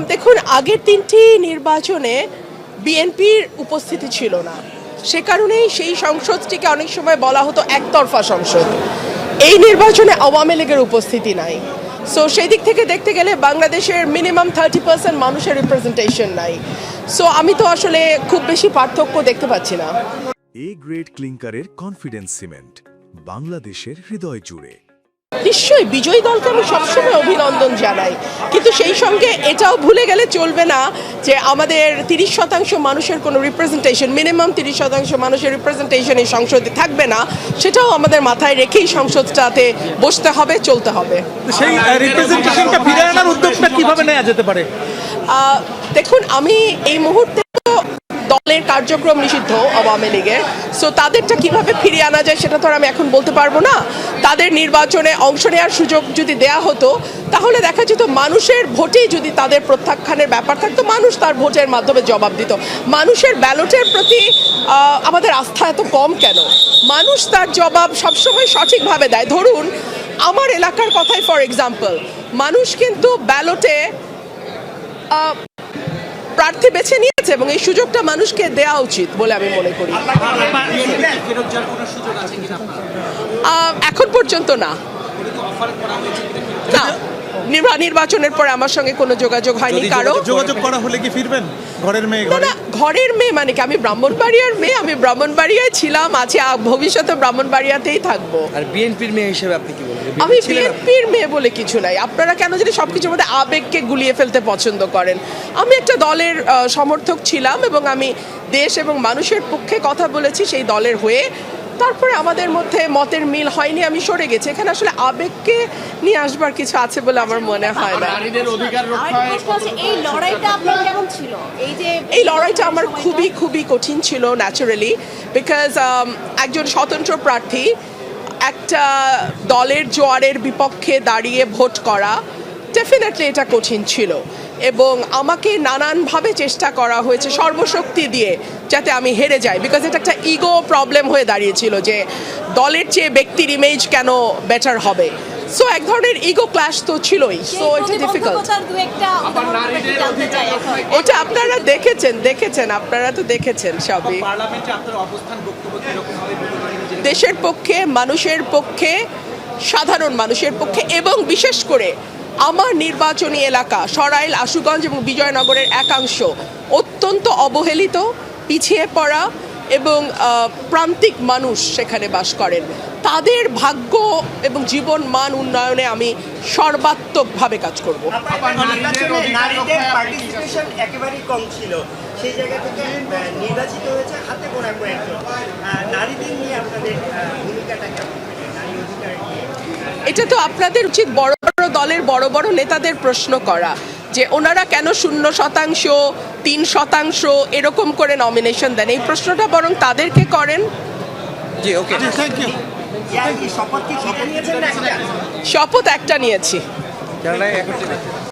দেখুন, আগের তিনটি নির্বাচনে বিএনপির উপস্থিতি ছিল না, সে কারণেই সেই সংসদটিকে অনেক সময় বলা হতো একতরফা সংসদ। এই নির্বাচনে আওয়ামী লীগের উপস্থিতি নাই। সো সেই দিক থেকে দেখতে গেলে বাংলাদেশের মিনিমাম 30% মানুষের রিপ্রেজেন্টেশন নাই। সো আমি তো আসলে খুব বেশি পার্থক্য দেখতে পাচ্ছি না। এ গ্রেড ক্লিংকারের কনফিডেন্স সিমেন্ট বাংলাদেশের হৃদয় জুড়ে। নিশ্চয়ই বিজয়ী দলকে আমি সবসময় অভিনন্দন জানাই, কিন্তু সেই সঙ্গে এটাও ভুলে গেলে চলবে না যে আমাদের 30% মানুষের কোনো রিপ্রেজেন্টেশন, মিনিমাম 30% মানুষের রিপ্রেজেন্টেশন এই সংসদে থাকবে না, সেটাও আমাদের মাথায় রেখেই সংসদটাতে বসতে হবে, চলতে হবে। সেই রিপ্রেজেন্টেশনটা ফিরিয়ে আনার উদ্যোগটা কিভাবে নেওয়া যেতে পারে? দেখুন, আমি এই মুহূর্তে দলের কার্যক্রম নিষিদ্ধ আওয়ামী লীগের, সো তাদেরটা কিভাবে ফিরিয়ে আনা যায় সেটা তো আর আমি এখন বলতে পারবো না। তাদের নির্বাচনে অংশ নেওয়ার সুযোগ যদি দেয়া হতো তাহলে দেখা যেত মানুষের ভোটেই যদি তাদের প্রত্যাখ্যানের ব্যাপার থাকতো, মানুষ তার ভোটের মাধ্যমে জবাব দিত। মানুষের ব্যালটের প্রতি আমাদের আস্থা এত কম কেন? মানুষ তার জবাব সবসময় সঠিকভাবে দেয়। ধরুন আমার এলাকার কথাই ফর এক্সাম্পল, মানুষ কিন্তু ব্যালটে প্রার্থী বেছে নিয়েছে এবং এই সুযোগটা মানুষকে দেওয়া উচিত বলে আমি মনে করি। এখন পর্যন্ত না, নির্বাচনের পরে আমার সঙ্গে কোনো যোগাযোগ হয়নি। কারো যোগাযোগ করা হলে কি ফিরবেন ঘরের মেয়ে? না, ঘরের মেয়ে মানে কি? আমি ব্রাহ্মণবাড়িয়ার মেয়ে, আমি ব্রাহ্মণবাড়িয়ায় ছিলাম, আছি, ভবিষ্যতে ব্রাহ্মণবাড়িয়াতেই থাকবো। আর বিএনপির মেয়ে হিসেবে আপনি কি বলবেন? আমি বিএনপির মেয়ে বলে কিছু নাই। আপনারা কেন জানি সবকিছুর মধ্যে আবেগকে গুলিয়ে ফেলতে পছন্দ করেন। আমি একটা দলের সমর্থক ছিলাম এবং আমি দেশ এবং মানুষের পক্ষে কথা বলেছি সেই দলের হয়ে। তারপরে আমাদের মধ্যে মতের মিল হয়নি, আমি সরে গেছি। এখানে আসলে আবেগকে নিয়ে আসবার কিছু আছে বলে আমার মনে হয় না। এই লড়াইটা আমার খুবই খুবই কঠিন ছিল ন্যাচারালি, বিকজ একজন স্বতন্ত্র প্রার্থী একটা দলের জোয়ারের বিপক্ষে দাঁড়িয়ে ভোট করা, ডেফিনেটলি এটা কঠিন ছিল এবং আমাকে নানানভাবে চেষ্টা করা হয়েছে সর্বশক্তি দিয়ে যাতে আমি হেরে যাই, বিকজ এটা একটা ইগো প্রবলেম হয়ে দাঁড়িয়েছিল যে দলের চেয়ে ব্যক্তির ইমেজ কেন বেটার হবে। সো এক ধরনের ইগো ক্ল্যাশ তো ছিলই। So it's difficult. ওটা আপনারা দেখেছেন আপনারা তো দেখেছেন সবই। দেশের পক্ষে, মানুষের পক্ষে, সাধারণ মানুষের পক্ষে এবং বিশেষ করে আমার নির্বাচনী এলাকা সরাইল, আশুগঞ্জ এবং বিজয়নগরের একাংশ অত্যন্ত অবহেলিত, পিছিয়ে পড়া এবং প্রান্তিক মানুষ সেখানে বাস করেন। তাদের ভাগ্য এবং জীবন মান উন্নয়নে আমি সর্বাত্মকভাবে কাজ করব। নারীদের পার্টিসিপেশন একেবারেই কম ছিল, সেই জায়গা থেকে নির্বাচিত হয়েছে হাতে গোনা কয়েকজন। নারীদের নিয়ে আপনাদের ভূমিকাটা কেমন? এটা তো আপনাদের উচিত বড় বড় দলের বড় বড় নেতাদের প্রশ্ন করা যে ওনারা কেন 0%, 3% এরকম করে নমিনেশন দেন। এই প্রশ্নটা বরং তাদেরকে করেন। জি, ওকে, থ্যাংক ইউ। শপথ কি নিয়েছেন? শপথ একটা নিয়েছি।